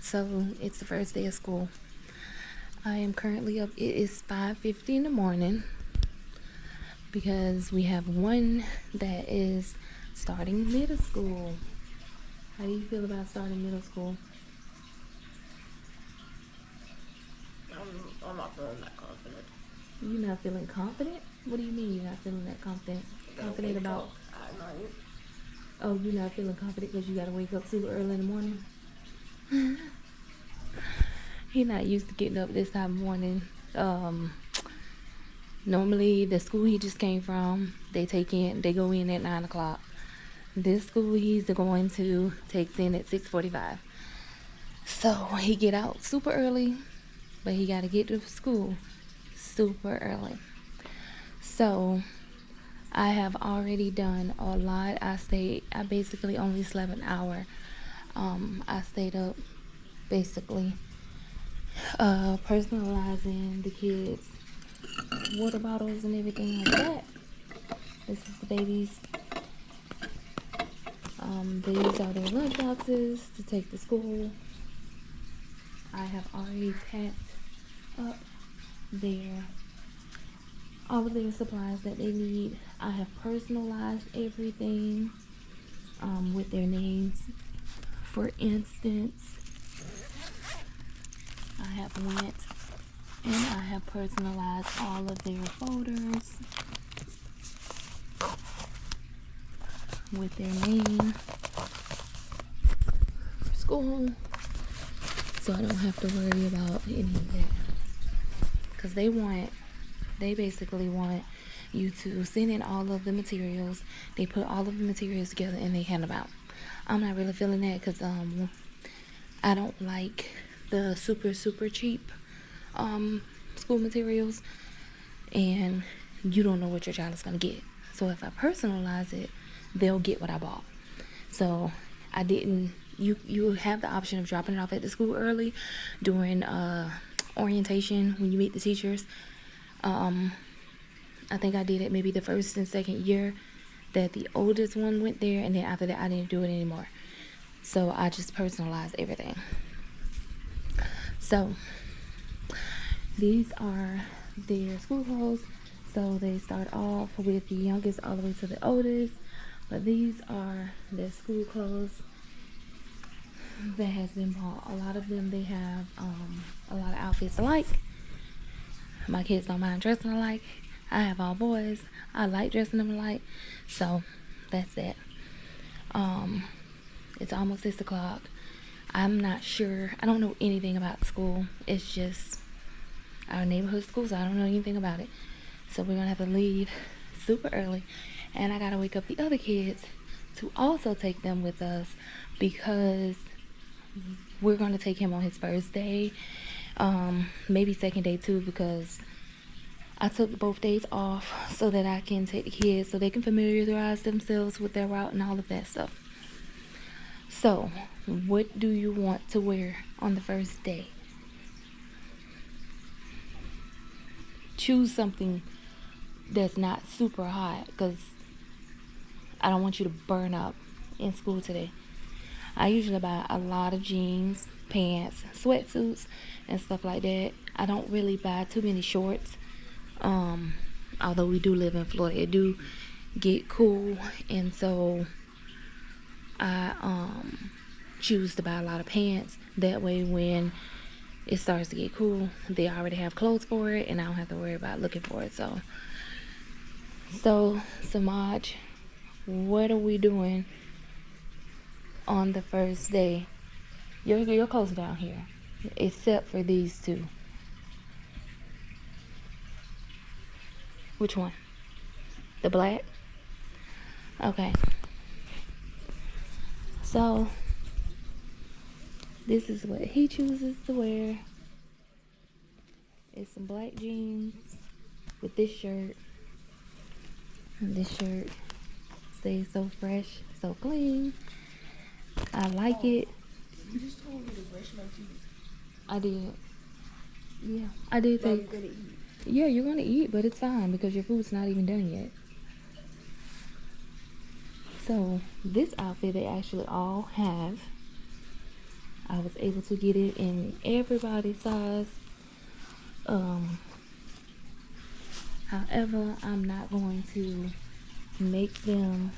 So it's the first day of school. I am currently up. It is 5:50 in the morning because we have one that is starting middle school. How do you feel about starting middle school? I'm not feeling that confident. You're not feeling confident? What do you mean you're not feeling that confident? Confident about? At night. Oh, you're not feeling confident because you gotta wake up super early in the morning? He not used to getting up this time of morning. Normally the school he just came from, they go in at 9 o'clock. This school he's going to takes in at 6:45. So he get out super early, but he got to get to school super early. So I have already done a lot. I basically only slept an hour. I stayed up basically personalizing the kids' water bottles and everything like that. This is the babies. These are their lunch boxes to take to school. I have already packed up all of their supplies that they need. I have personalized everything with their names. For instance, I have went and I have personalized all of their folders with their name for school, so I don't have to worry about any of that, because they basically want you to send in all of the materials. They put all of the materials together and they hand them out. I'm not really feeling that because I don't like the super cheap school materials, and you don't know what your child is going to get. So if I personalize it, they'll get what I bought. So I didn't. You have the option of dropping it off at the school early during orientation when you meet the teachers. I think I did it maybe the first and second year that the oldest one went there, and then after that I didn't do it anymore. So I just personalized everything. So these are their school clothes. So they start off with the youngest all the way to the oldest, but these are their school clothes that has been bought. A lot of them, they have a lot of outfits alike. My kids don't mind dressing alike. I have all boys. I like dressing them alike. So that's that. It's almost 6 o'clock. I'm not sure. I don't know anything about school. It's just our neighborhood school, so I don't know anything about it. So we're gonna have to leave super early, and I gotta wake up the other kids to also take them with us, because we're gonna take him on his first day, maybe second day too, because I took both days off so that I can take the kids so they can familiarize themselves with their route and all of that stuff. So, what do you want to wear on the first day? Choose something that's not super hot, because I don't want you to burn up in school today. I usually buy a lot of jeans, pants, sweatsuits, and stuff like that. I don't really buy too many shorts. Although we do live in Florida, it do get cool, and so I choose to buy a lot of pants. That way when it starts to get cool, they already have clothes for it, and I don't have to worry about looking for it. So Semaj, what are we doing on the first day? Your clothes down here, except for these two. Which one? The black? Okay. So this is what he chooses to wear. It's some black jeans with this shirt. And this shirt stays so fresh, so clean. I like it. You just told me to brush my teeth. I did. Yeah, I did Now take. you're gonna eat. Yeah, you're gonna eat, but it's fine because your food's not even done yet. So this outfit they actually all have. I was able to get it in everybody's size. However, I'm not going to make them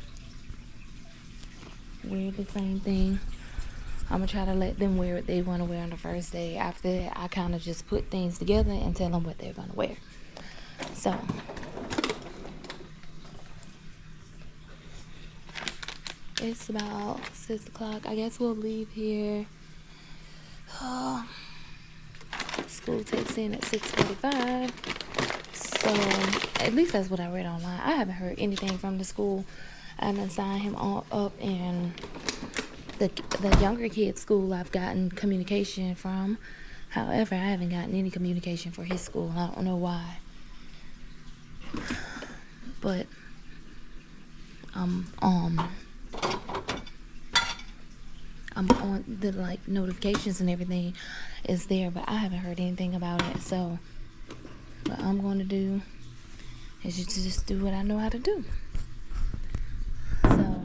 wear the same thing. I'm gonna try to let them wear what they want to wear on the first day. After that, I kind of just put things together and tell them what they're gonna wear. So it's about 6 o'clock. I guess we'll leave here. School takes in at 6:45. So at least that's what I read online. I haven't heard anything from the school. I haven't signed him all up, and the younger kid's school I've gotten communication from. However, I haven't gotten any communication for his school. I don't know why. But I'm on the like notifications and everything is there, but I haven't heard anything about it. So what I'm going to do is just do what I know how to do. So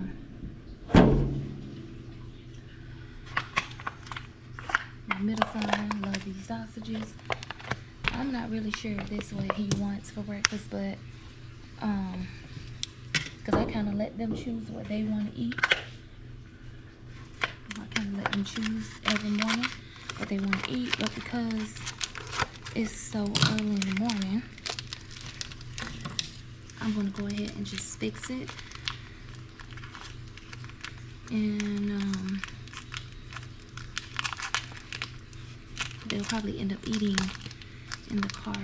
my middle son loves these sausages. I'm not really sure if this is what he wants for breakfast, but because I kind of let them choose what they want to eat. I kind of let them choose every morning what they want to eat, but because it's so early in the morning, I'm going to go ahead and just fix it. And they'll probably end up eating in the car,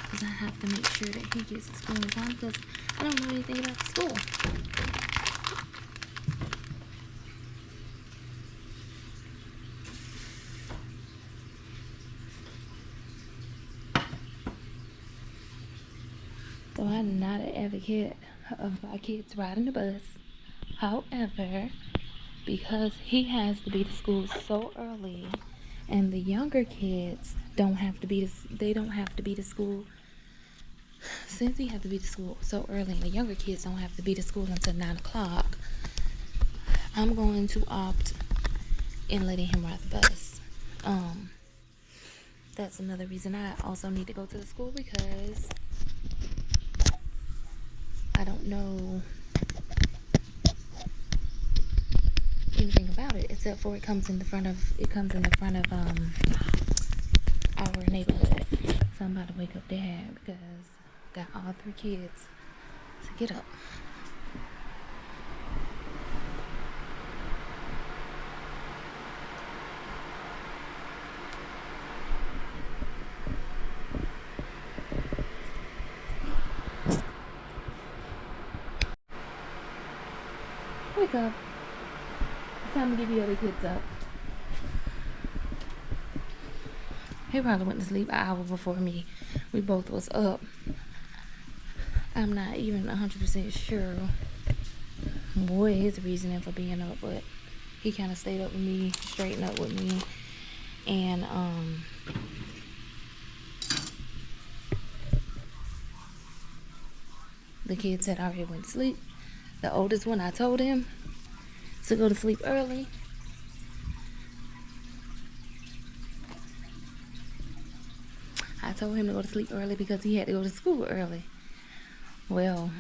because I have to make sure that he gets to school on time, because I don't know anything about the school. So I'm not an advocate of my kids riding the bus. However, because he has to be to school so early, and the younger kids don't have to be to school. Since he has to be to school so early, and the younger kids don't have to be to school until 9 o'clock, I'm going to opt in letting him ride the bus. That's another reason I also need to go to the school, because I don't know anything about it except for it comes in the front of our neighborhood. So I'm about to wake up Dad, because I got all 3 kids to get up. Wake up. It's time to get the other kids up. He probably went to sleep an hour before me. We both was up. I'm not even 100% sure what his reasoning for being up, but he kind of stayed up with me, straightened up with me, and the kids had already went to sleep. The oldest one, I told him to go to sleep early. I told him to go to sleep early because he had to go to school early. Well,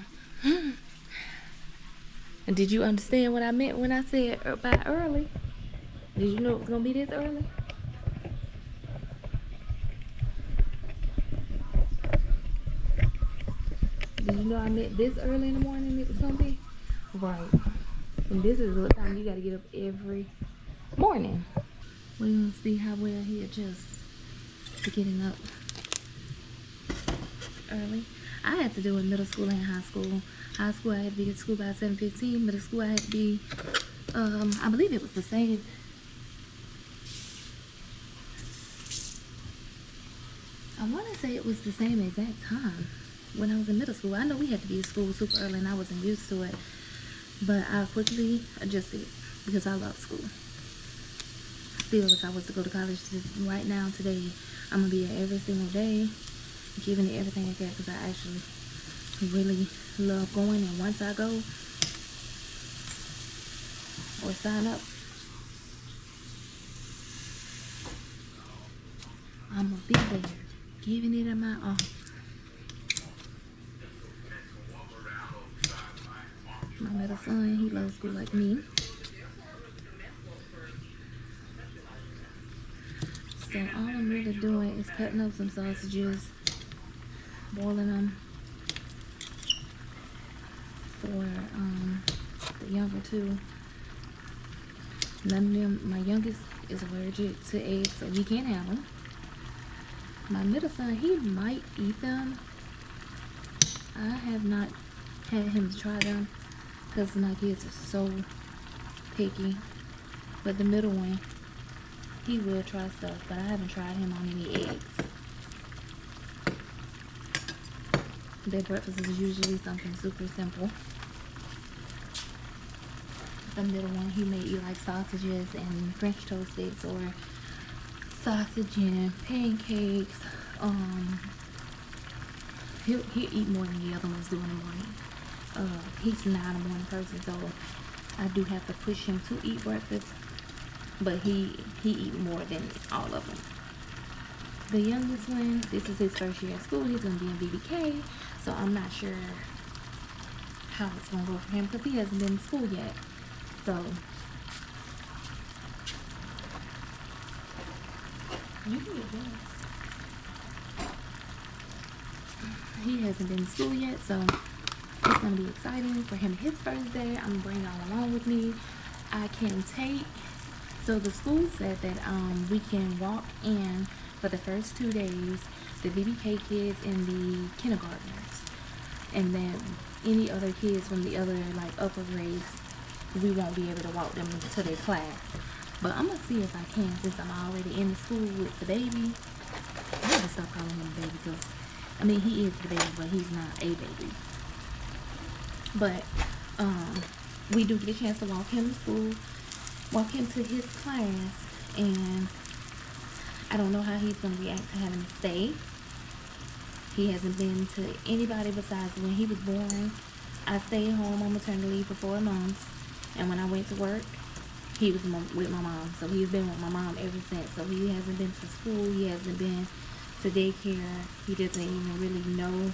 did you understand what I meant when I said by early? Did you know it was going to be this early? Did you know I meant this early in the morning it was going to be? Right. And this is what time you got to get up every morning. We're going to see how well he adjusts to getting up early. I had to do it in middle school and high school. High school I had to be at school by 7:15. Middle school I had to be, I believe it was the same. I want to say it was the same exact time when I was in middle school. I know we had to be at school super early and I wasn't used to it, but I quickly adjusted because I love school. Still, if I was to go to college right now, today, I'm going to be there every single day, giving it everything I got, because I actually really love going. And once I go or sign up, I'ma be there, giving it in my all. My middle son, he loves school like me. So all I'm really doing is cutting up some sausages, boiling them for the younger two. None of them, my youngest is allergic to eggs, so he can't have them. My middle son, he might eat them. I have not had him try them because my kids are so picky. But the middle one, he will try stuff, but I haven't tried him on any eggs. Their breakfast is usually something super simple. The middle one, he may eat like sausages and French toast sticks, or sausage and pancakes. He'll eat more than the other ones do in the morning. He's not a morning person, so I do have to push him to eat breakfast, but he eat more than all of them. The youngest one, this is his first year at school. He's gonna be in VBK, so I'm not sure how it's gonna go for him because he hasn't been in school yet. So you can get this. He hasn't been in school yet, so it's gonna be exciting for him. His first day, I'm gonna bring y'all along with me. I can take. So the school said that we can walk in for the first 2 days, the VBK kids and the kindergartners, and then any other kids from the other like upper grades, we won't be able to walk them to their class. But I'm gonna see if I can, since I'm already in the school with the baby. I have to stop calling him a baby because, I mean, he is the baby, but he's not a baby. But we do get a chance to walk him to school, walk him to his class, and I don't know how he's gonna react to having to stay. He hasn't been to anybody besides when he was born. I stayed home on maternity leave for 4 months, and when I went to work, he was with my mom. So he's been with my mom ever since. So he hasn't been to school. He hasn't been to daycare. He doesn't even really know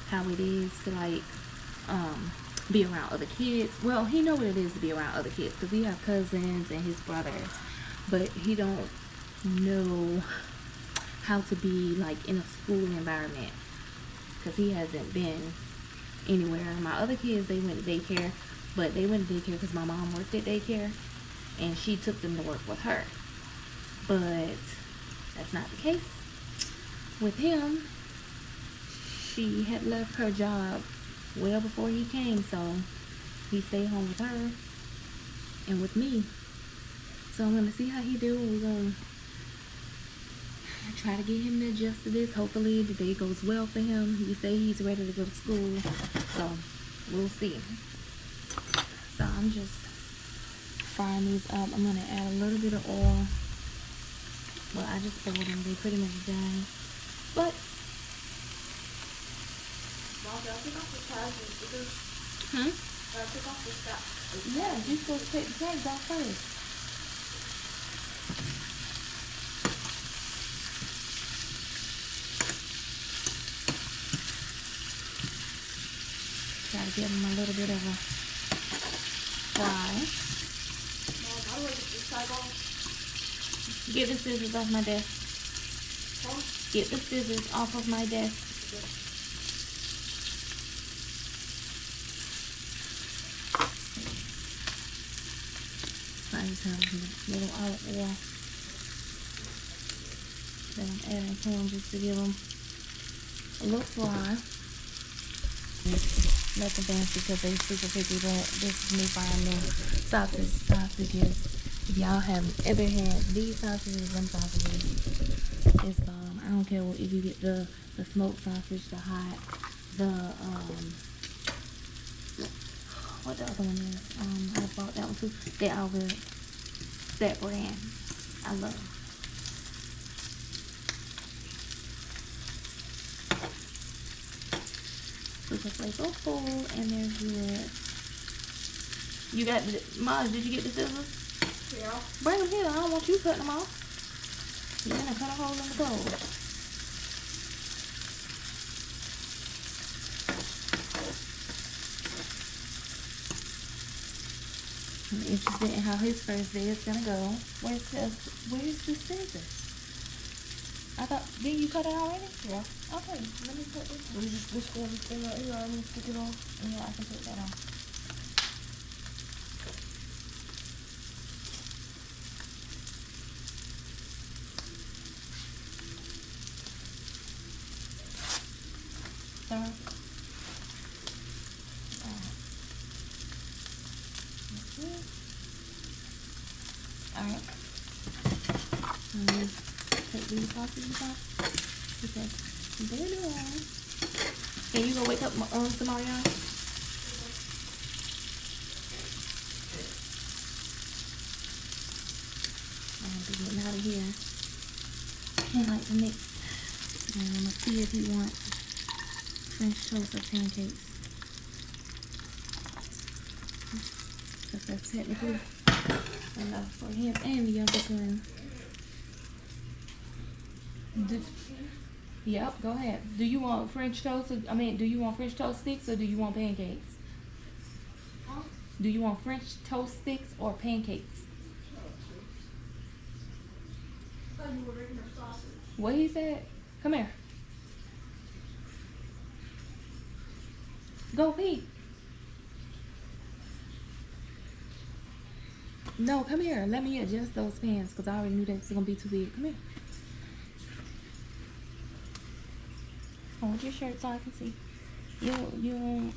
how it is to like be around other kids. Well, he know what it is to be around other kids because he have cousins and his brother, but he don't know how to be like in a school environment because he hasn't been anywhere. My other kids, they went to daycare, but they went to daycare because my mom worked at daycare and she took them to work with her. But that's not the case with him. She had left her job well before he came, so he stayed home with her and with me. So I'm gonna see how he do. We're gonna try to get him to adjust to this. Hopefully the day goes well for him. He say he's ready to go to school, so we'll see. So I'm just frying these up. I'm gonna add a little bit of oil. Well, I just poured them. They pretty much done. But yeah, you're supposed to take the tags off first. Try to give them a little bit of a fry. Get the scissors off my desk. Get the scissors off of my desk. I just have a little olive oil that I'm adding to them just to give them a little fry. Nothing fancy because they're super picky, but this is me frying them sausages. If y'all have ever had these sausages, them sausages, it's bomb. I don't care if you get the smoked sausage, the hot, the what the other one is. I bought that one too. They're all good. That brand, I love them. Super flavorful, and they're good. You got the Maj? Did you get the scissors? Yeah. Bring them here. I don't want you cutting them off. Yeah, cut a hole in the bowl. I'm interested in how his first day is gonna go. Where's the scissors? I thought, didn't you cut it already? Yeah. Okay, let me put this Let me just this one thing right here. I need to take it off. Yeah, I can put that on. Alright. Alright. Take these sausages off because they're dry. Can you go wake up Semaj? I'm getting out of here. And like the next, and I'm gonna see if he wants French toast or pancakes. Because that's technically enough for him and the youngest one. Yep, go ahead. Do you want French toast? Do you want French toast sticks or do you want pancakes? Huh? Do you want French toast sticks or pancakes? What he said? Come here. Go pee. No, come here. Let me adjust those pants because I already knew that was gonna be too big. Come here. Hold your shirt so I can see. You.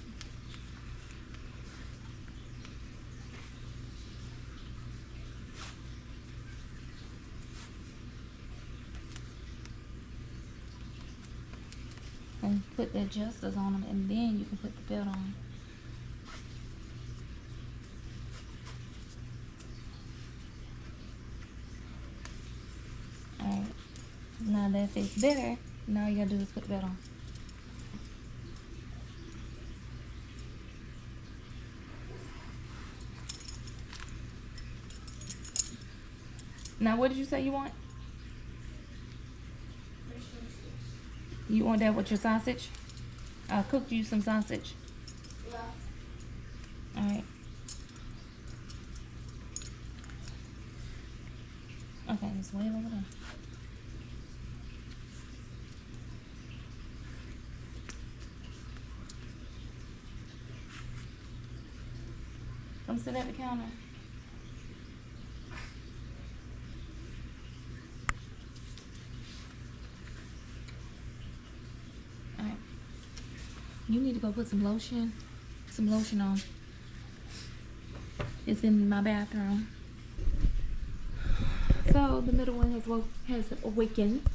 And put the adjusters on them, and then you can put the belt on. Alright. Now that fits better, now all you gotta do is put the belt on. Now what did you say you want? You want that with your sausage? I cooked you some sausage. Yeah. Alright. Okay, it's way over there. Come sit at the counter. Alright. You need to go put some lotion on. It's in my bathroom. So the middle one has awakened.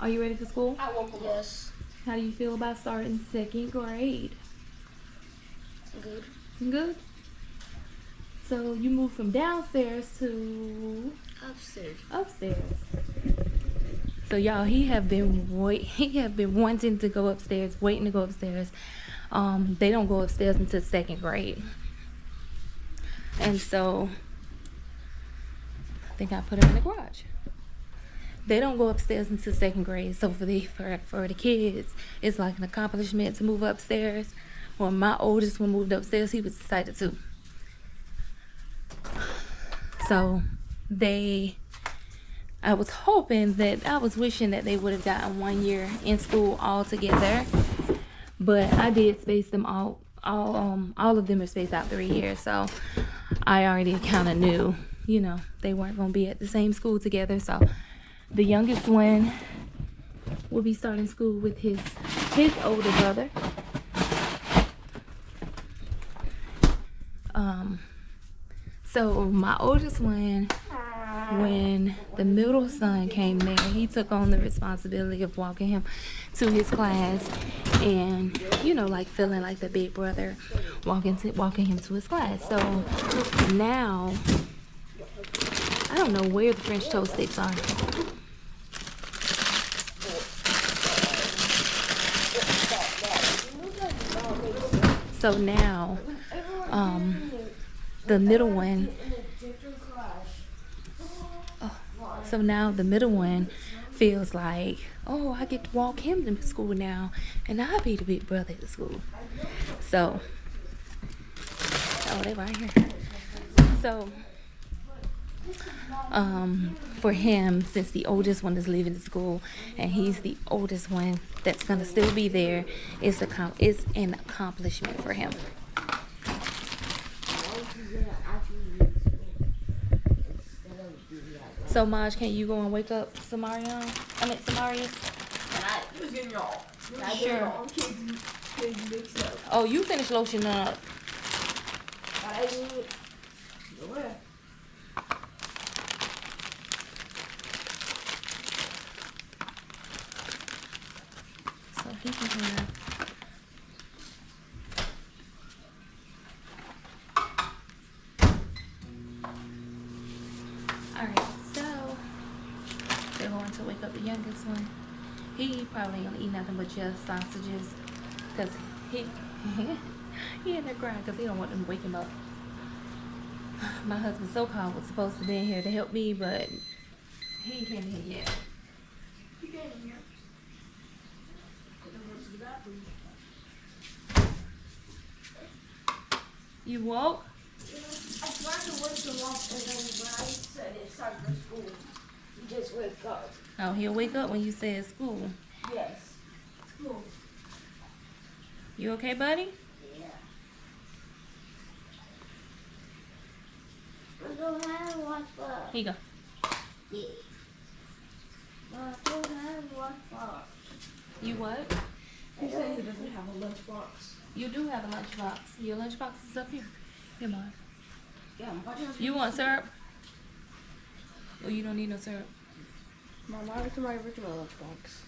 Are you ready for school? I woke up. Yes. How do you feel about starting 2nd grade? Good. Good. So you moved from downstairs to upstairs. So y'all, he have been wanting to go upstairs, waiting to go upstairs. They don't go upstairs until 2nd grade. And so I think I put him in the garage. They don't go upstairs until 2nd grade. So for the kids, it's like an accomplishment to move upstairs. When my oldest one moved upstairs, he was excited too. So I was wishing that they would have gotten 1 year in school all together, but I did space them all of them are spaced out 3 years. So I already kind of knew, they weren't going to be at the same school together. So the youngest one will be starting school with his older brother. So my oldest one, when the middle son came there, he took on the responsibility of walking him to his class and, like feeling like the big brother, walking him to his class. So now, I don't know where the French toast sticks are. So now, the middle one, So now the middle one feels like, oh, I get to walk him to school now, and I'll be the big brother at the school. So, oh, they right here. So, for him, since the oldest one is leaving the school, and he's the oldest one that's gonna still be there, it's an accomplishment for him. So, Maj, can you go and wake up Samarius? Sure. Oh, you finished lotioning up. So he can have. Alright, so they're going to wake up the youngest one. He probably ain't gonna eat nothing but just sausages, cause he in there crying because he don't want them to wake him up. My husband so-called was supposed to be in here to help me, but he ain't came in here yet. He came in here. You woke? I tried to wake him up, and then when I said it's time for school, he just wake up. Oh, he'll wake up when you say school. Yes. School. You okay, buddy? Yeah. I don't have one box. Here you go. Yeah. I don't have one box. You what? He said he doesn't have a lunchbox. You do have a lunchbox. Your lunchbox is up here. Here, Mom. Yeah, I'm watching. You want syrup? Or you don't need no syrup? Mom, I went to my original lunchbox.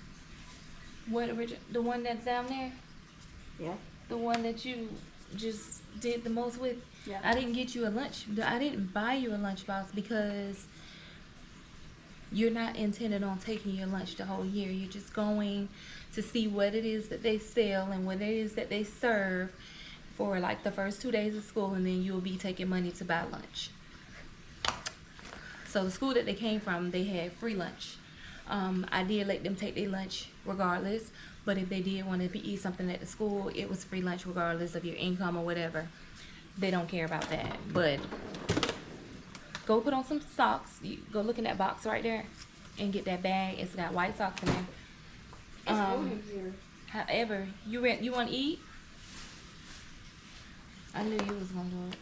What original? The one that's down there? Yeah. The one that you just did the most with? Yeah. I didn't get you a lunch. I didn't buy you a lunchbox because you're not intended on taking your lunch the whole year. You're just going to see what it is that they sell and what it is that they serve for like the first 2 days of school, and then you'll be taking money to buy lunch. So the school that they came from, they had free lunch. I did let them take their lunch regardless, but if they did want to eat something at the school, it was free lunch regardless of your income or whatever. They don't care about that. But go put on some socks. You go look in that box right there and get that bag. It's got white socks in there. It's cold in here. However, you want to eat? I knew you was gonna do it.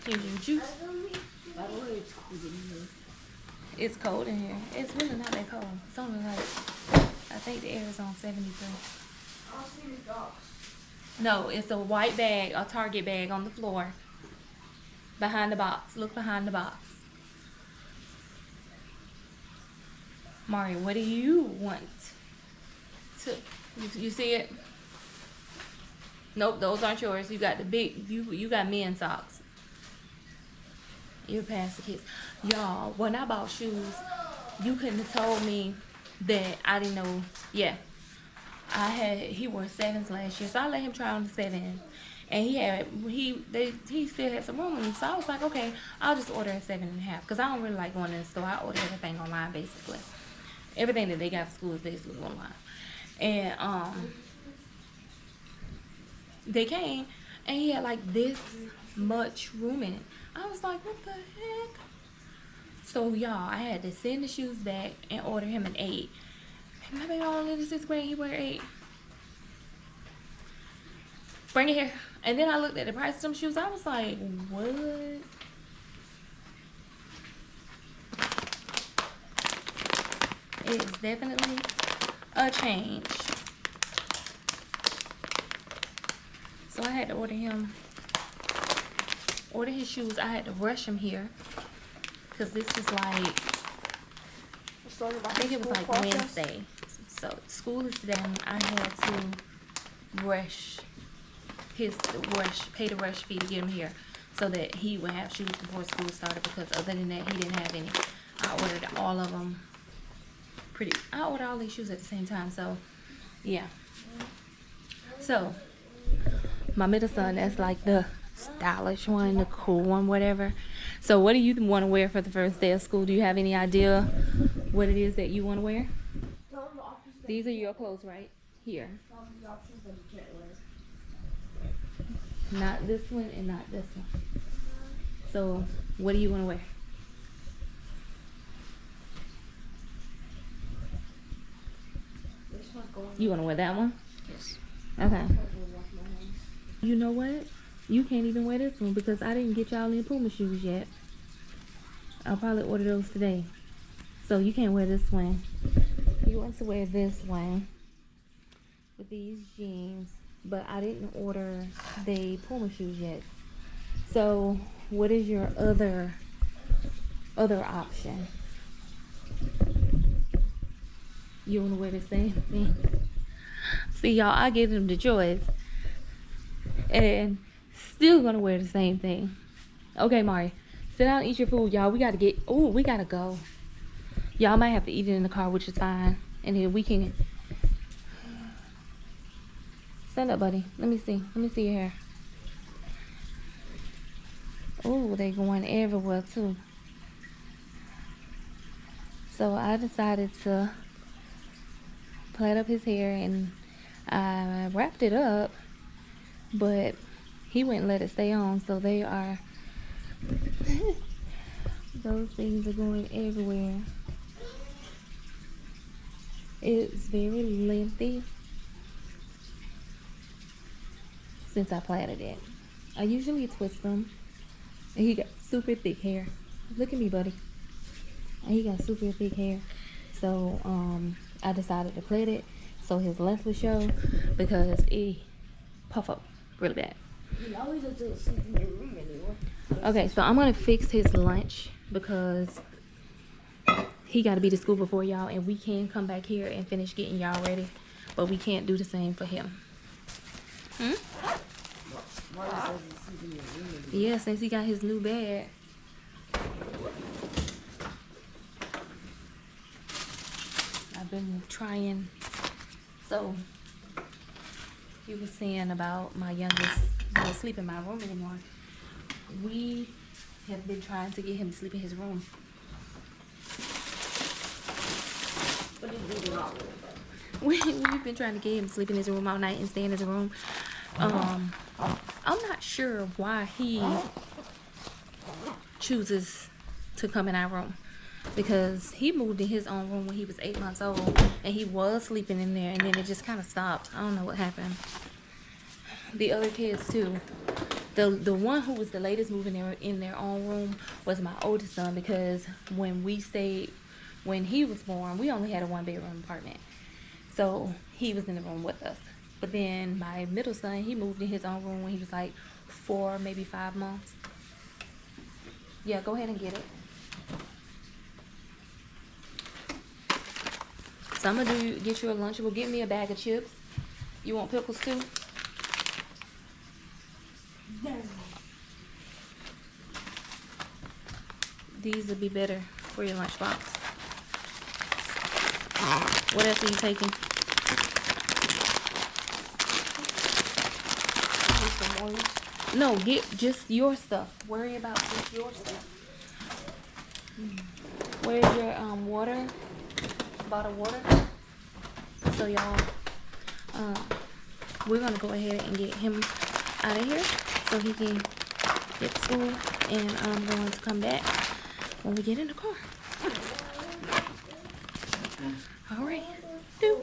Can you juice? By the way, it's cold in here. It's cold in here. It's really not that cold. It's only like, I think the air is on 73. I'll see the dogs. No, it's a white bag, a Target bag on the floor. Behind the box. Look behind the box. Mario, what do you want to, you see it? Nope, those aren't yours. You got the big, you got men's socks. You're past the kids. Y'all, when I bought shoes, you couldn't have told me that I didn't know. Yeah. He wore 7s last year, so I let him try on the 7s. And he still had some room in him. So I was like, okay, I'll just order a 7.5. Because I don't really like going to the store. I order everything online, basically. Everything that they got for school is basically online. And they came, and he had like this much room in it. I was like, what the heck? So y'all, I had to send the shoes back and order him an 8. And my baby only in the 6th grade, he wear 8. Bring it here. And then I looked at the price of some shoes. I was like, what? It is definitely a change. So I had to order his shoes. I had to rush him here because this is like, I think it was like Wednesday. So school is today. I had to pay the rush fee to get him here so that he would have shoes before school started, because other than that, he didn't have any. I ordered all of them. I ordered all these shoes at the same time. So yeah. So my middle son, that's like the stylish one, the cool one, whatever. So what do you want to wear for the first day of school? Do you have any idea what it is that you want to wear? Tell them the options that These are your clothes right here. tell them the options that you can't wear. Not this one and not this one. So what do you want to wear? This one's going. You want to wear that one? Yes. Okay. I'm gonna wash my hands. You know what? You can't even wear this one because I didn't get y'all any Puma shoes yet. I'll probably order those today. So you can't wear this one. He wants to wear this one with these jeans, but I didn't order the Puma shoes yet. So what is your other option? You want to wear the same thing? See, y'all, I gave him the choice, and still gonna wear the same thing. Okay, Mari, sit down and eat your food, y'all. We gotta go. Y'all might have to eat it in the car, which is fine, and then we can stand up, buddy. Let me see your hair. Oh, they going everywhere too. So I decided to plait up his hair, and I wrapped it up, but he wouldn't let it stay on, so they are those things are going everywhere. It's very lengthy since I plaited it. I usually twist them, and he got super thick hair. Look at me, buddy. And he got super thick hair, so I decided to plait it so his length would show, because it puff up really bad. You always have to sleep in your room anymore. Okay, so I'm gonna fix his lunch because he got to be to school before y'all, and we can come back here and finish getting y'all ready, but we can't do the same for him. Marty says he's sleeping in your room anymore. Yeah, since he got his new bed. I've been trying. So he was saying about my youngest won't sleep in my room anymore. We have been trying to get him to sleep in his room. What did you do wrong? We've been trying to get him to sleep in his room all night and stay in his room. I'm not sure why he chooses to come in our room, because he moved in his own room when he was 8 months old, and he was sleeping in there, and then it just kind of stopped. I don't know what happened. The other kids too. The one who was the latest moving in their own room was my oldest son, because when he was born, we only had a 1-bedroom apartment. So he was in the room with us. But then my middle son, he moved in his own room when he was like 4, maybe 5 months. Yeah, go ahead and get it. So I'm gonna get you a Lunchable. Get me a bag of chips. You want pickles too? These would be better for your lunchbox. What else are you taking? No, get just your stuff. Worry about just your stuff. Where's your water? Bottled water? So y'all, we're gonna go ahead and get him out of here so he can get to school, and I'm going to come back when we get in the car. All right. Do.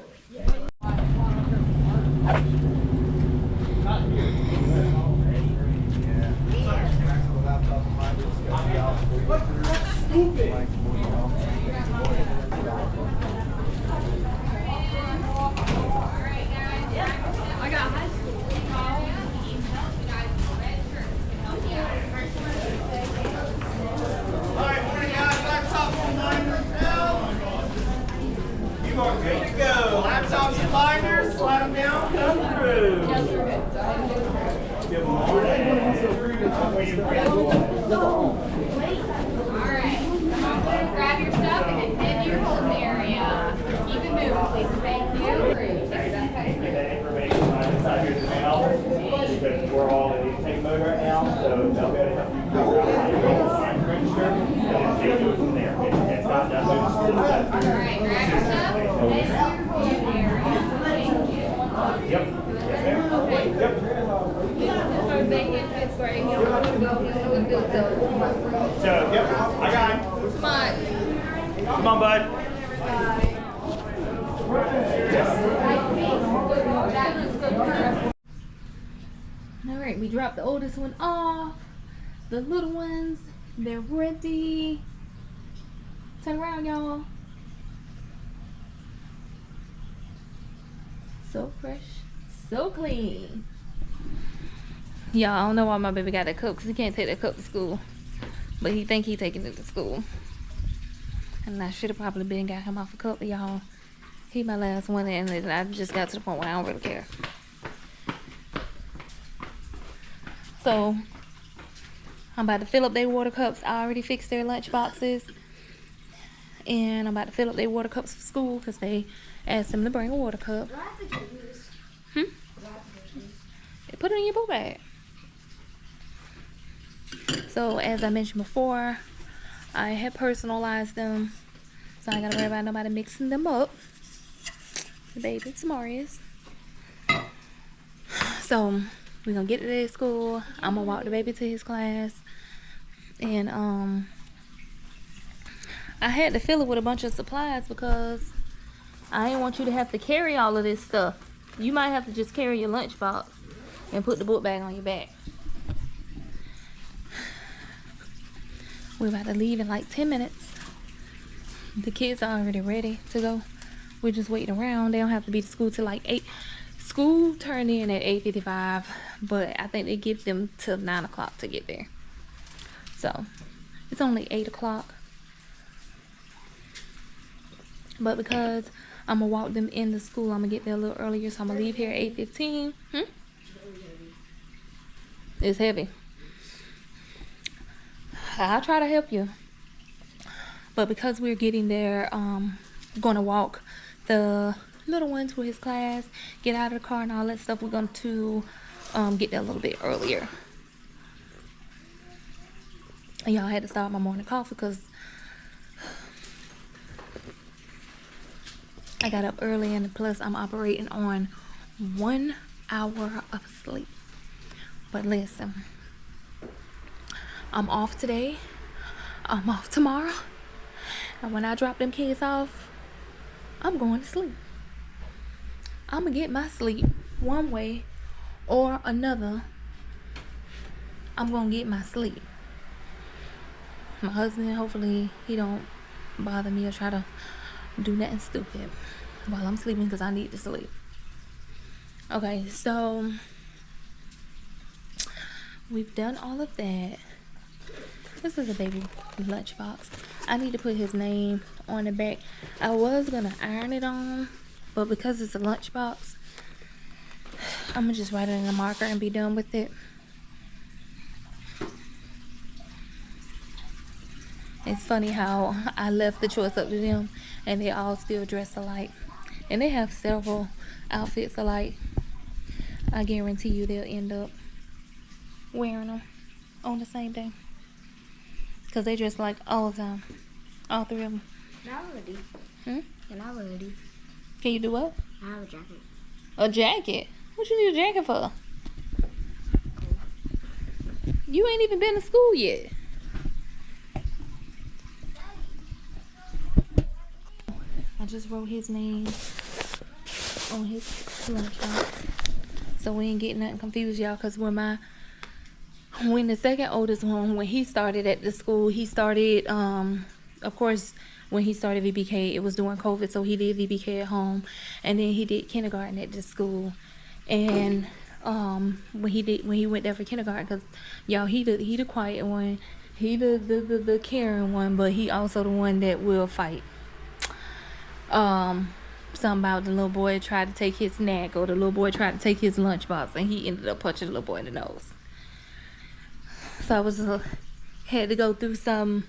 Good to go. Laptops and binders, slide them down, come through. Good morning. Alright, grab your stuff and then head to your holding area. Keep it moving, please. Thank you. Get that information inside here in the mail. Because we're all in the same mode right now, so they'll be able to help you figure out how to go. So, yep, I got it. Come on. Come on, bud. All right, we dropped the oldest one off. The little ones, they're ready. Turn around, y'all. So fresh, so clean. Y'all, I don't know why my baby got that cup, because he can't take that cup to school. But he think he taking it to school. And I should have probably been got him off a cup, y'all. He my last one, and I just got to the point where I don't really care. So, I'm about to fill up their water cups. I already fixed their lunch boxes. And I'm about to fill up their water cups for school, because they asked them to bring a water cup. Do I have to do this? Hmm? Do I have to do this? Put it in your book bag. So, as I mentioned before, I had personalized them. So, I ain't gotta worry about nobody mixing them up. The baby Semaj. So, we're gonna get to their school. I'm gonna walk the baby to his class. And, I had to fill it with a bunch of supplies because I didn't want you to have to carry all of this stuff. You might have to just carry your lunchbox and put the book bag on your back. We're about to leave in like 10 minutes. The kids are already ready to go. We're just waiting around. They don't have to be to school till like 8. School turned in at 8:55, but I think they give them till 9 o'clock to get there. So it's only 8 o'clock. But because I'm gonna walk them in the school, I'm gonna get there a little earlier, so I'm gonna leave here at 8:15. It's heavy. I'll try to help you. But because we're getting there, gonna walk the little one to his class, get out of the car and all that stuff, we're going to get there a little bit earlier. And y'all, had to start my morning coffee because I got up early, and plus I'm operating on 1 hour of sleep. But listen, I'm off today, I'm off tomorrow, and when I drop them kids off, I'm going to sleep. I'm gonna get my sleep one way or another. I'm gonna get my sleep. My husband, hopefully he don't bother me or try to do nothing stupid while I'm sleeping, because I need to sleep. Okay, so we've done all of that. This is a baby lunchbox. I need to put his name on the back. I was gonna iron it on, but because it's a lunchbox, I'm gonna just write it in a marker and be done with it. It's funny how I left the choice up to them, and they all still dress alike, and they have several outfits alike. I guarantee you they'll end up wearing them on the same day, because they dress like all the time, all three of them. Can I wear a D? Can I wear a D? Can you do what? I have a jacket. A jacket? What you need a jacket for? You ain't even been to school yet. I just wrote his name on his lunchbox, so we ain't getting nothing confused, y'all. Cause when the second oldest one, when he started at the school, he started, of course, when he started VBK, it was during COVID, so he did VBK at home, and then he did kindergarten at the school. And when he went there for kindergarten, cause y'all, he the quiet one, he the caring one, but he also the one that will fight. Something about the little boy tried to take his snack, or the little boy tried to take his lunchbox, and he ended up punching the little boy in the nose. So I had to go through some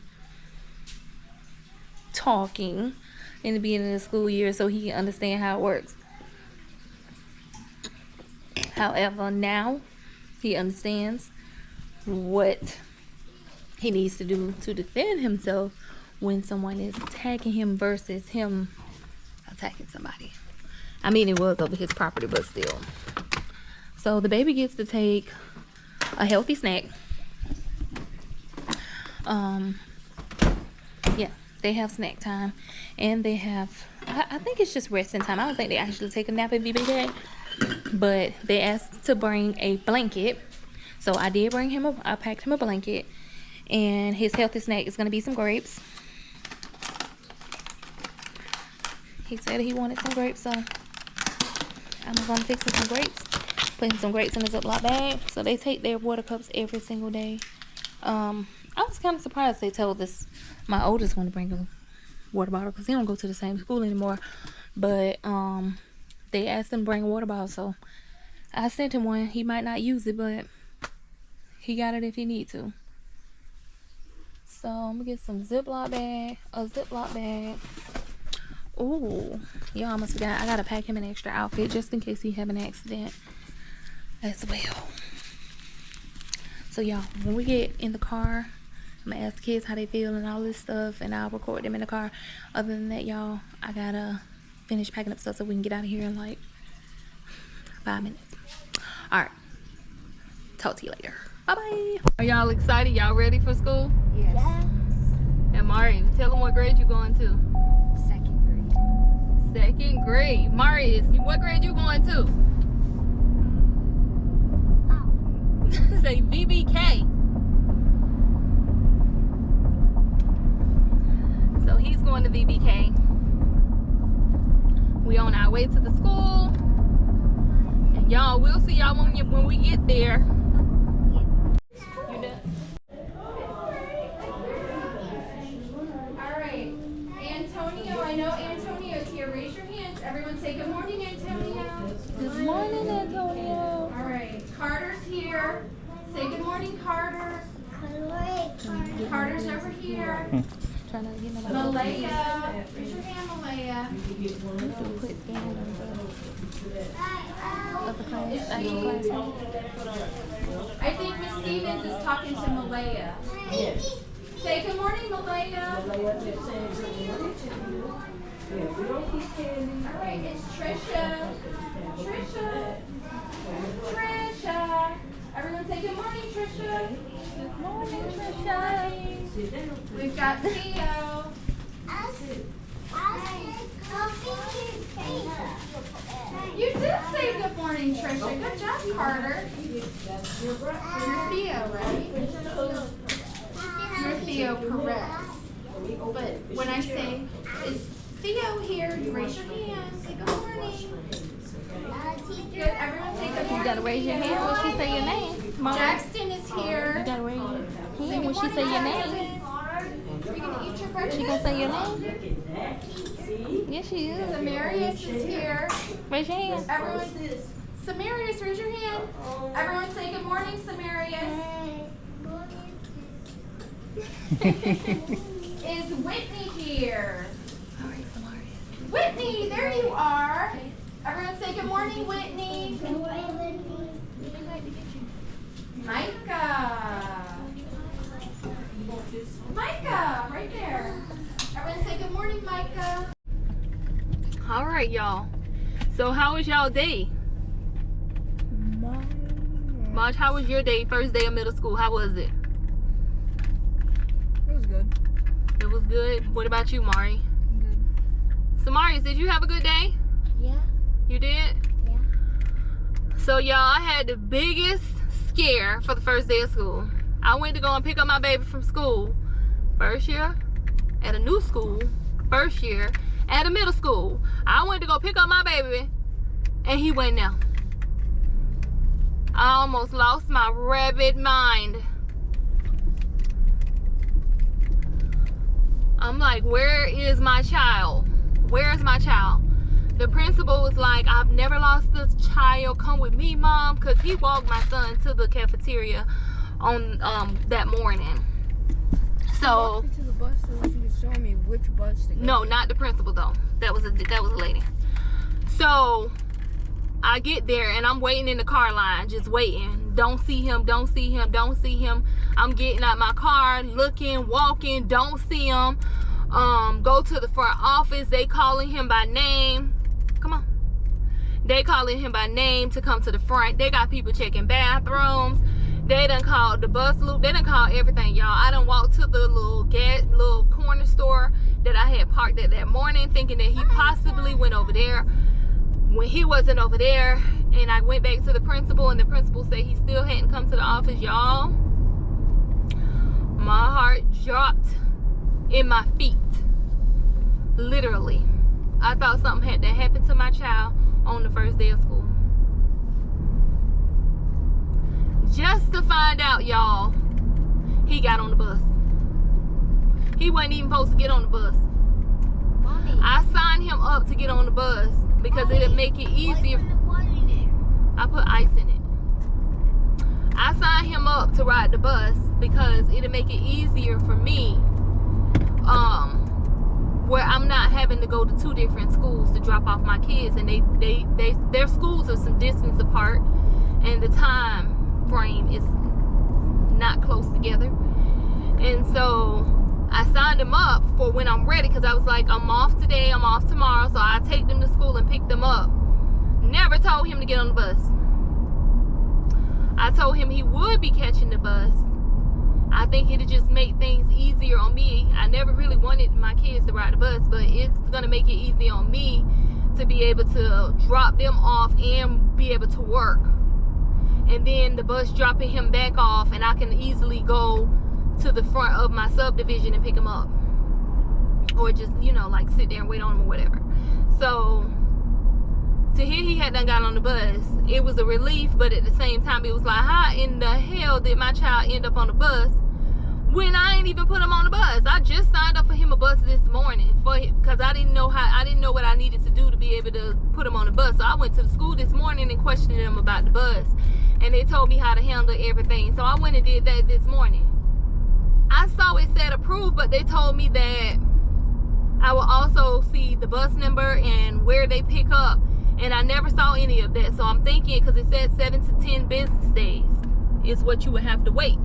talking in the beginning of the school year so he can understand how it works. However, now he understands what he needs to do to defend himself when someone is attacking him versus him attacking somebody. I mean, it was over his property, but still. So the baby gets to take a healthy snack. Yeah, they have snack time, and they have, I think it's just resting time. I don't think they actually take a nap at VBK, but they asked to bring a blanket. So I did bring him I packed him a blanket, and his healthy snack is going to be some grapes. He said he wanted some grapes, so I'm going to fix him some grapes. Put some grapes in a Ziploc bag. So they take their water cups every single day. I was kind of surprised they told my oldest one to bring a water bottle, because he don't go to the same school anymore. But they asked him to bring a water bottle, so I sent him one. He might not use it, but he got it if he need to. So I'm gonna get a Ziploc bag. Ooh, y'all, I almost forgot. I gotta pack him an extra outfit just in case he have an accident as well. So y'all, when we get in the car, I'm gonna ask the kids how they feel and all this stuff, and I'll record them in the car. Other than that, y'all, I gotta finish packing up stuff so we can get out of here in like 5 minutes. All right, talk to you later. Bye bye. Are y'all excited? Y'all ready for school? Yes. And Mari, tell them what grade you going to. Second grade. Marius, what grade you going to? Say VBK. So he's going to VBK. We on our way to the school. And y'all, we'll see y'all when we get there. You done? Alright, Antonio, I know Antonio's here. Raise your hands. Everyone say good morning, Antonio. Good morning, Antonio. Alright, Carter's here. Say good morning, Carter. Carter's over here. Trying to get nobody. Malaya. Raise your hand, Malaya. Do a quick scan of the class. Actual class. I think Miss Stevens is talking to Malaya. Say good morning, Malaya. Alright, it's Trisha. Trisha. Everyone say good morning, Trisha. Good morning, Trisha. We've got Theo. You did say good morning, Trisha. Good job, Carter. You're Theo, right? You're Theo, correct. But when I say, is Theo here, you raise your hand. Say good morning. Good. Everyone say good morning. You gotta raise your hand when she say your name. Mom. Jackson is here. You gotta raise your hand when she say your name. Are you gonna eat your breakfast? She gonna say your name? Yes, she is. Samarius is here. Raise your hand. Everyone, Samarius, raise your hand. Everyone say good morning, Samarius. Is Whitney here? Whitney, there you are. Everyone say good morning, Whitney. Micah. Micah, right there. Everyone say good morning, Micah. All right, y'all. So how was y'all day? Maj, how was your day? First day of middle school. How was it? It was good. It was good. What about you, Mari? Good. So, Marius, did you have a good day? Yeah. You did? Yeah. So, y'all, I had the biggest scare for the first day of school. I went to go and pick up my baby from school. First year at a new school. First year at a middle school. I went to go pick up my baby, and he went now. I almost lost my rabid mind. I'm like, where is my child? Where is my child? The principal was like, I've never lost this child. Come with me, Mom, because he walked my son to the cafeteria on that morning. So To the bus so you could show me which bus to go. no, not the principal though. That was a lady. So I get there and I'm waiting in the car line, just waiting. Don't see him, don't see him, don't see him. I'm getting out my car, looking, walking, don't see him. Go to the front office, they calling him by name. Come on. They calling him by name to come to the front. They got people checking bathrooms. They done called the bus loop. They done called everything, y'all. I done walked to the little corner store that I had parked at that morning, thinking that he possibly went over there. When he wasn't over there, and I went back to the principal, and the principal said he still hadn't come to the office, y'all. My heart dropped in my feet. Literally. I thought something had to happen to my child on the first day of school. Just to find out, y'all, he got on the bus. He wasn't even supposed to get on the bus. Mommy. I signed him up to get on the bus because it'll make it easier. I put ice in it. I signed him up to ride the bus because it'll make it easier for me, where I'm not having to go to 2 different schools to drop off my kids, and their schools are some distance apart, and the time frame is not close together. And so I signed them up for when I'm ready, because I was like, I'm off today, I'm off tomorrow, so I take them to school and pick them up. Never told him to get on the bus. I told him he would be catching the bus. I think it'd just make things easier on me. I never really wanted my kids to ride the bus, but it's gonna make it easy on me to be able to drop them off and be able to work. And then the bus dropping him back off, and I can easily go to the front of my subdivision and pick him up, or just, you know, like sit there and wait on him or whatever. So to hear he had done got on the bus, it was a relief, but at the same time it was like, how in the hell did my child end up on the bus when I ain't even put him on the bus? I just signed up for him a bus this morning because I didn't know what I needed to do to be able to put him on the bus. So I went to the school this morning and questioned them about the bus, and they told me how to handle everything. So I went and did that this morning. I saw it said approved, but they told me that I will also see the bus number and where they pick up, and I never saw any of that. So I'm thinking, because it said 7 to 10 business days is what you would have to wait.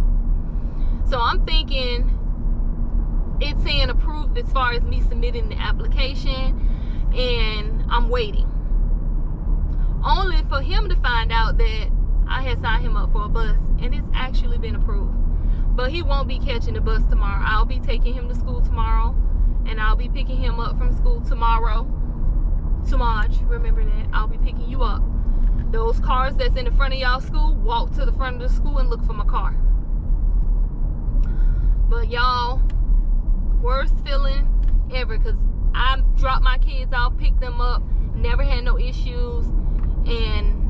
So I'm thinking it's saying approved as far as me submitting the application, and I'm waiting. Only for him to find out that I had signed him up for a bus, and it's actually been approved. But he won't be catching the bus tomorrow. I'll be taking him to school tomorrow, and I'll be picking him up from school tomorrow. Semaj, remember that. I'll be picking you up. Those cars that's in the front of y'all school, walk to the front of the school and look for my car. But y'all, worst feeling ever, because I dropped my kids off, picked them up, never had no issues, and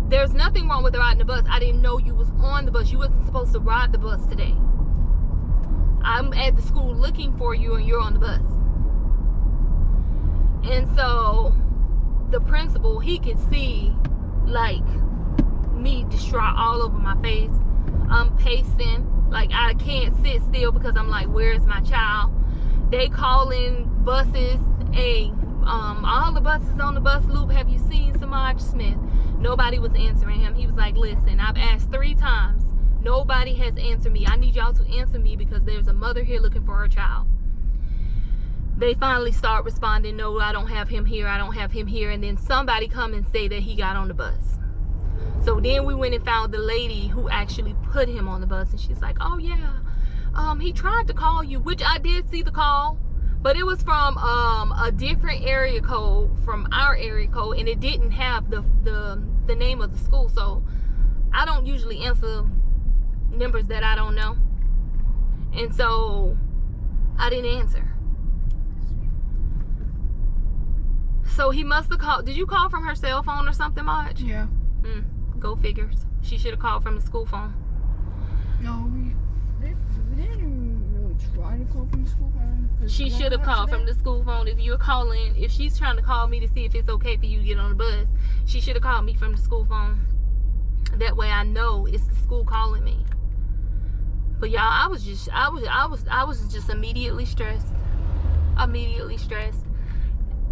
there's nothing wrong with riding the bus. I didn't know you was on the bus. You wasn't supposed to ride the bus today. I'm at the school looking for you, and you're on the bus. And so the principal, he could see like me distraught all over my face. I'm pacing, like I can't sit still because I'm like, where's my child? They calling buses. Hey, all the buses on the bus loop, have you seen Semaj Smith? Nobody was answering him. He was like, listen, I've asked 3 times. Nobody has answered me. I need y'all to answer me because there's a mother here looking for her child. They finally start responding, no, I don't have him here. I don't have him here. And then somebody come and say that he got on the bus. So then we went and found the lady who actually put him on the bus. And she's like, oh, yeah, he tried to call you, which I did see the call. But it was from a different area code from our area code, and it didn't have the name of the school. So I don't usually answer numbers that I don't know, and so I didn't answer. So he must have called. Did you call from her cell phone or something, Maj? Yeah. Go figures. She should have called from the school phone. No, they didn't really try to call from the school phone. She should have called from the school phone. If you're calling, if she's trying to call me to see if it's okay for you to get on the bus, she should have called me from the school phone. That way I know it's the school calling me. But y'all, I was just immediately stressed. Immediately stressed.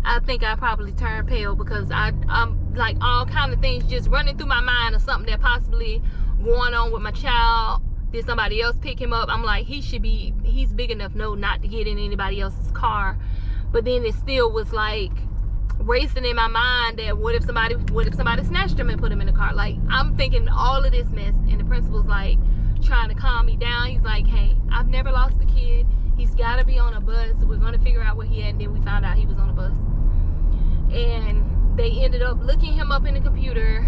I think I probably turned pale because I'm like all kind of things just running through my mind of something that possibly going on with my child. Did somebody else pick him up? I'm like, he's big enough, no, not to get in anybody else's car. But then it still was like racing in my mind that what if somebody snatched him and put him in the car? Like, I'm thinking all of this mess, and the principal's like trying to calm me down. He's like, hey, I've never lost a kid. He's got to be on a bus. We're going to figure out where he at. And then we found out he was on a bus. And they ended up looking him up in the computer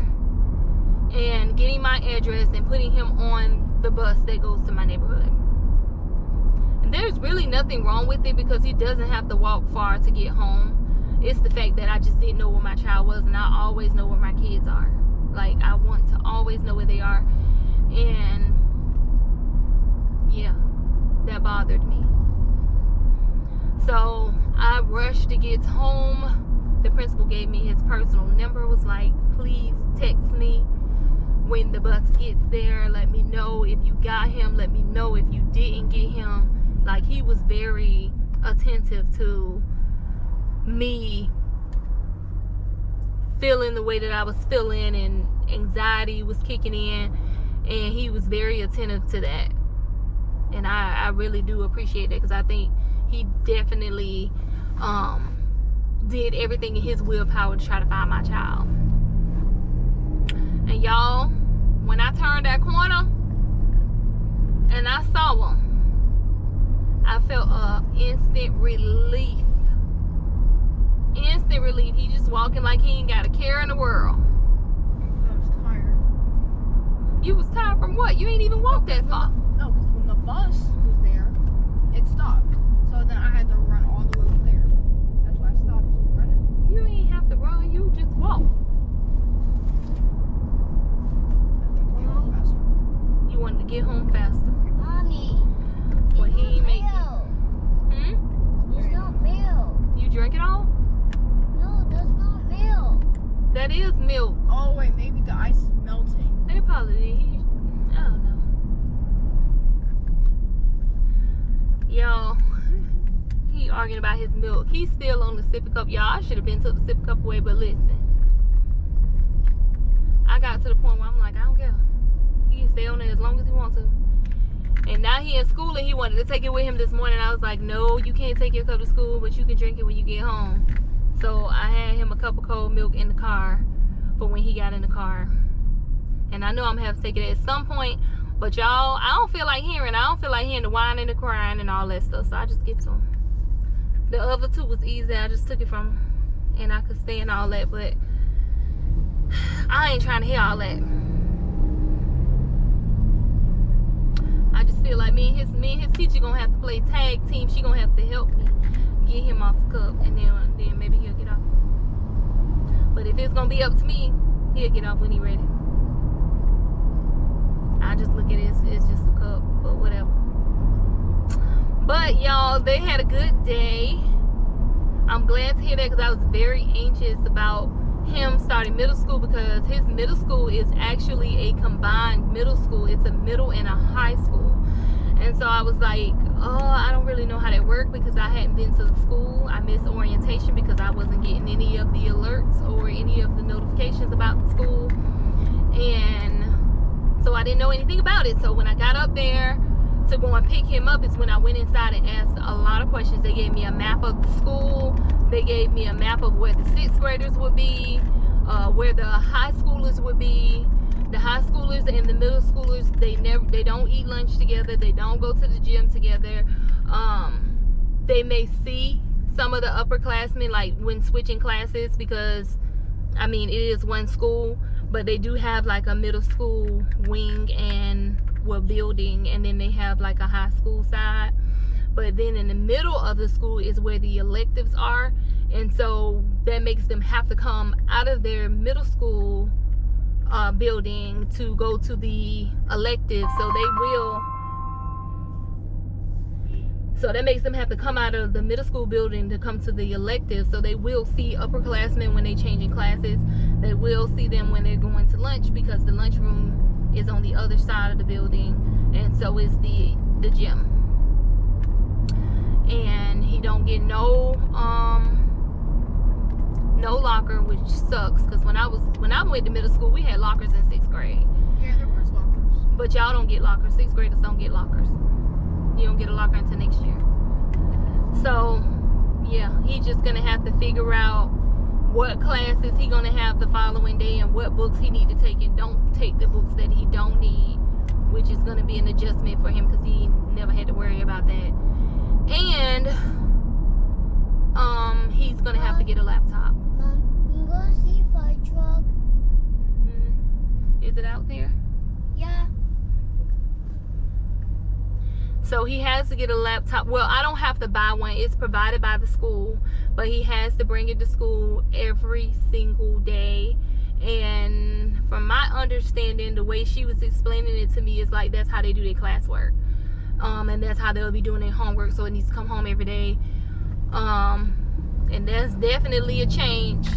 and getting my address and putting him on the bus that goes to my neighborhood. And there's really nothing wrong with it because he doesn't have to walk far to get home. It's the fact that I just didn't know where my child was, and I always know where my kids are. Like, I want to always know where they are. And yeah, that bothered me. So I rushed to get home. The principal gave me his personal number, was like, please text me when the bus gets there. Let me know if you got him. Let me know if you didn't get him. Like, he was very attentive to me feeling the way that I was feeling, and anxiety was kicking in, and he was very attentive to that. And I really do appreciate that, because I think he definitely did everything in his willpower to try to find my child. And y'all, when I turned that corner and I saw him, I felt instant relief. Instant relief. He just walking like he ain't got a care in the world. I was tired. You was tired from what? You ain't even walked that far. No, because when the bus was there, it stopped. So then I had to run all the way over there. That's why I stopped running. You ain't have to run. You just walk. You wanted to get home faster. Mommy. Well, he ain't make it. It's not milk. You drink it all? No, that's not milk. That is milk. Oh wait, maybe the ice is melting. They probably, I don't know. Y'all, he arguing about his milk. He's still on the sippy cup. Y'all, I should have been took the sippy cup away, but listen. I got to the point where I'm like, I don't care. He can stay on there as long as he wants to. And now he in school and he wanted to take it with him this morning. I was like, no, you can't take your cup to school, but you can drink it when you get home. So I had him a cup of cold milk in the car for when he got in the car. And I know I'm gonna have to take it at some point, but y'all, I don't feel like hearing the whining, the crying, and all that stuff. So I just give some. The other two was easy. I just took it from him, and I could stand all that, but I ain't trying to hear all that. I just feel like me and his teacher gonna have to play tag team. She gonna have to help me get him off the cup, and then maybe he'll get off. But if it's gonna be up to me, he'll get off when he ready. I just look at it, it's just a cup, but whatever. But y'all, they had a good day. I'm glad to hear that, because I was very anxious about him starting middle school, because his middle school is actually a combined middle school. It's a middle and a high school. And so I was like, oh, I don't really know how that worked, because I hadn't been to the school. I missed orientation because I wasn't getting any of the alerts or any of the notifications about the school. And so I didn't know anything about it. So when I got up there to go and pick him up is when I went inside and asked a lot of questions. They gave me a map of the school. They gave me a map of where the 6th graders would be, where the high schoolers would be. The high schoolers and the middle schoolers, they don't eat lunch together. They don't go to the gym together. They may see some of the upperclassmen like when switching classes, because I mean, it is one school, but they do have like a middle school wing and building, and then they have like a high school side. But then in the middle of the school is where the electives are, and so that makes them have to come out of their middle school building to go to the elective. So that makes them have to come out of the middle school building to come to the elective. So they will see upperclassmen when they changing classes. They will see them when they're going to lunch, because the lunchroom is on the other side of the building, and so is the gym. And he don't get no locker, which sucks, because when I went to middle school, we had lockers in 6th grade. Yeah, there was lockers. But y'all don't get lockers. 6th graders don't get lockers. You don't get a locker until next year. So yeah, he's just gonna have to figure out what classes he gonna have the following day and what books he need to take, and don't take the books that he don't need, which is gonna be an adjustment for him because he never had to worry about that. And he's gonna have to get a laptop. Mom, you gonna see fire truck? Is it out there? Yeah. So he has to get a laptop. Well, I don't have to buy one. It's provided by the school, but he has to bring it to school every single day. And from my understanding, the way she was explaining it to me is like that's how they do their classwork. And that's how they'll be doing their homework. So it needs to come home every day. And that's definitely a change.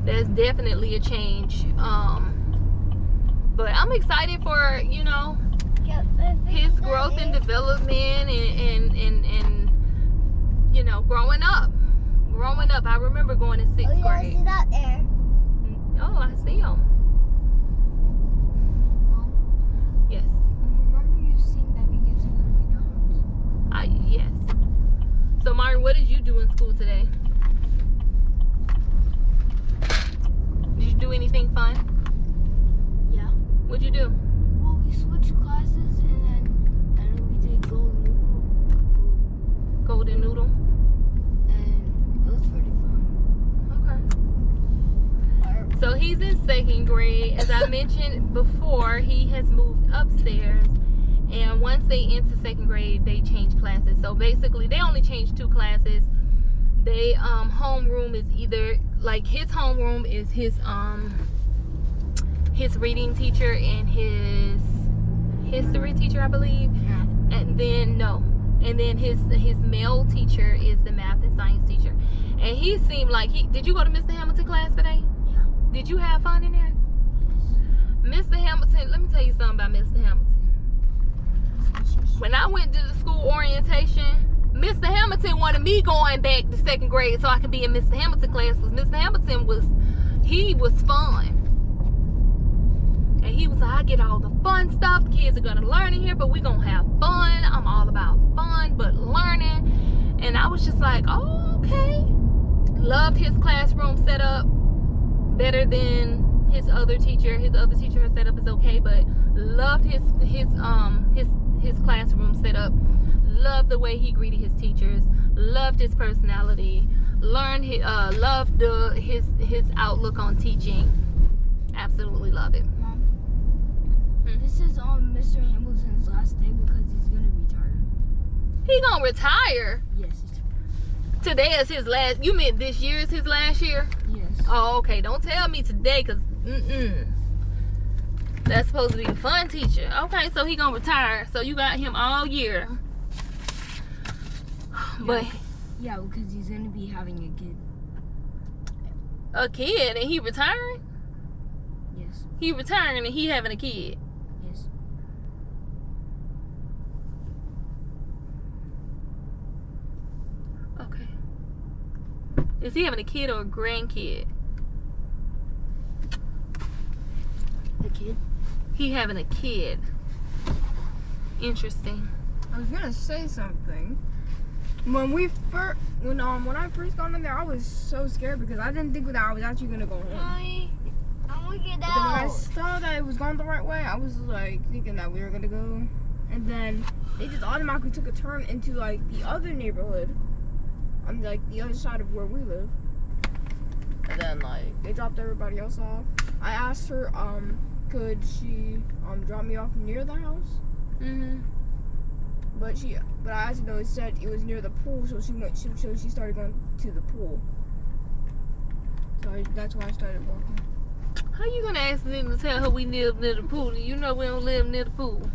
That's definitely a change. But I'm excited for, you know, his growth and development and you know, growing up. I remember going in 6th grade. Sit out there. Oh, I see him. Yes. Remember you seen that we get to the McDonald's? Yes. So, Myron, what did you do in school today? Did you do anything fun? Yeah. What'd you do? Well, we switched classes and then we did Golden noodle. and it was pretty fun. Okay. So he's in 2nd grade. As I mentioned before, he has moved upstairs. And once they enter 2nd grade, they change classes. So basically, they only change 2 classes. They homeroom is either like his homeroom is his reading teacher and his history teacher, I believe. Yeah. And then his male teacher is the math and science teacher. And he seemed like did you go to Mr. Hamilton class today? Yeah. Did you have fun in there? Mr. Hamilton, let me tell you something about Mr. Hamilton. When I went to the school orientation, Mr. Hamilton wanted me going back to 2nd grade so I could be in Mr. Hamilton class, because Mr. Hamilton was fun. And he was like, I get all the fun stuff. The kids are going to learn in here, but we're going to have fun. I'm all about fun, but learning. And I was just like, oh, okay. Loved his classroom setup better than his other teacher. His other teacher setup is okay, but loved his classroom setup. Loved the way he greeted his teachers. Loved his personality. Loved his outlook on teaching. Absolutely love it. Mom, this is Mr. Hamilton's last day because he's gonna retire. He gonna retire? Yes. Today is his last. You meant this year is his last year? Yes. Oh, okay. Don't tell me today, cause that's supposed to be the fun teacher. Okay, so he gonna retire. So you got him all year. But Yeah, because he's gonna be having a kid. a kid, and he retiring? Yes. He retiring and he having a kid. Yes. Okay. Is he having a kid or a grandkid? The kid? He having a kid. Interesting. I was gonna say something. When I first got in there, I was so scared because I didn't think that I was actually gonna go home. I want to get But then when I out. saw that it was going the right way, I was like thinking that we were gonna go, and then they just automatically took a turn into like the other neighborhood, on like the other side of where we live. And then like they dropped everybody else off. I asked her, could she drop me off near the house? But I accidentally said it was near the pool, so she started going to the pool. So that's why I started walking. How you gonna ask them to tell her we live near the pool? You know we don't live near the pool.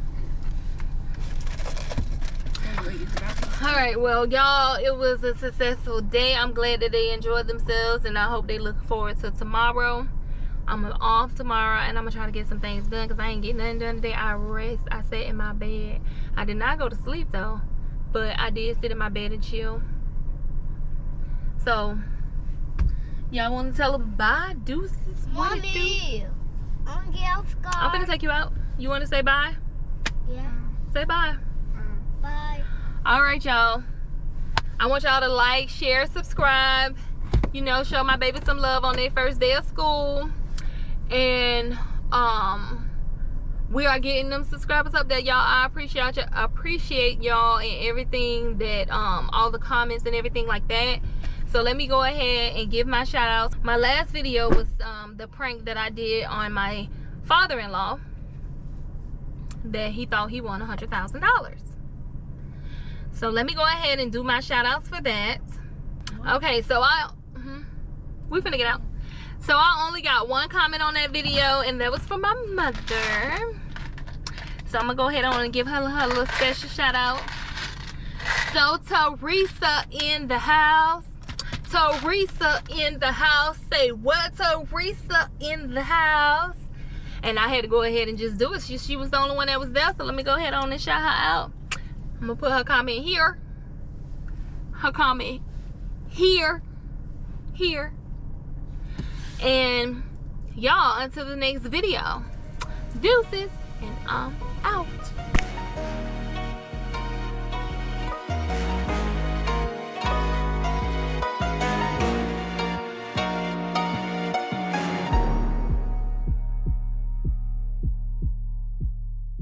All right, well, y'all, it was a successful day. I'm glad that they enjoyed themselves, and I hope they look forward to tomorrow. I'm off tomorrow, and I'm gonna try to get some things done because I ain't getting nothing done today. I sat in my bed. I did not go to sleep though, but I did sit in my bed and chill. So y'all want to tell them bye? Deuces? What it do? Mommy, I want to get out, Scott. I'm gonna take you out. You want to say bye? Yeah. Say bye. Bye. All right, y'all. I want y'all to like, share, subscribe. you know, show my baby some love on their first day of school. And we are getting them subscribers up there, y'all. I appreciate y'all and everything that all the comments and everything like that. So let me go ahead and give my shout outs. My last video was the prank that I did on my father-in-law, that he thought he won $100,000. So let me go ahead and do my shout outs for that. Okay, so we finna get out. So I only got one comment on that video, and that was from my mother. So I'm gonna go ahead on and give her a little special shout out. So Teresa in the house. Teresa in the house. Say what? Teresa in the house. And I had to go ahead and just do it. She was the only one that was there. So let me go ahead on and shout her out. I'm gonna put her comment here. Her comment here. Here. And y'all, until the next video. Deuces, and I'm out.